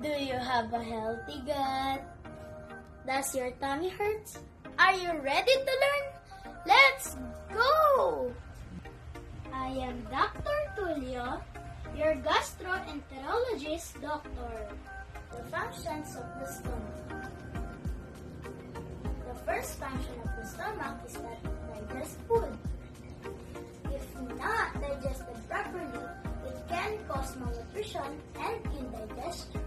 Do you have a healthy gut? Does your tummy hurt? Are you ready to learn? Let's go! I am Dr. Tulio, your gastroenterologist doctor. The functions of the stomach. The first function of the stomach is that it digests food. If not digested properly, it can cause malnutrition and indigestion.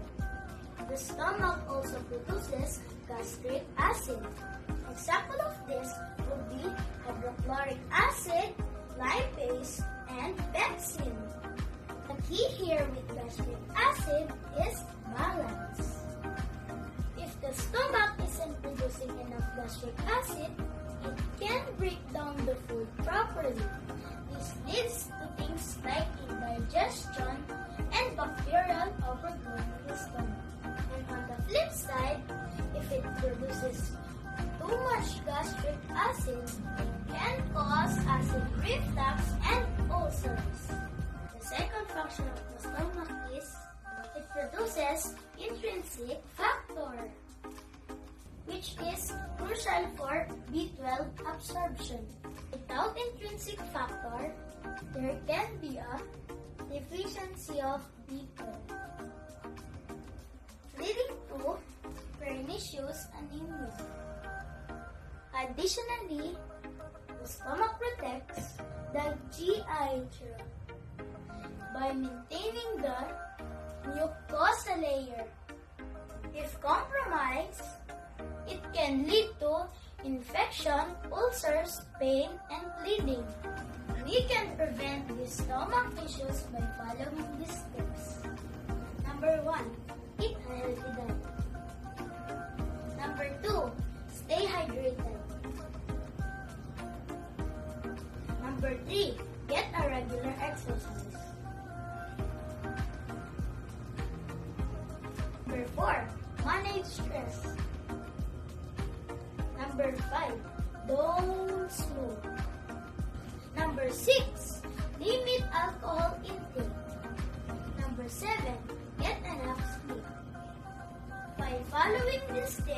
The stomach also produces gastric acid. Example of this would be hydrochloric acid, lipase, and pepsin. The key here with gastric acid is balance. If the stomach isn't producing enough gastric acid, it can break down the food properly. This leads to things like indigestion and bacterial overgrowth in the stomach. And on the flip side, if it produces too much gastric acid, it can cause acid reflux and ulcers. The second function of the stomach is it produces intrinsic factor, which is crucial for B12 absorption. Without intrinsic factor, there can be a deficiency of B12, leading to pernicious anemia. Additionally, the stomach protects the GI tract by maintaining the mucosa layer. If compromised, it can lead to infection, ulcers, pain, and bleeding. We can prevent these stomach issues by following these steps. Number 1, eat a healthy diet. Number 2, stay hydrated. Number 3, get a regular exercise. Number 4, manage stress. Number 5, don't smoke. Number 6, limit alcohol intake. Number 7, get enough sleep. By following these steps,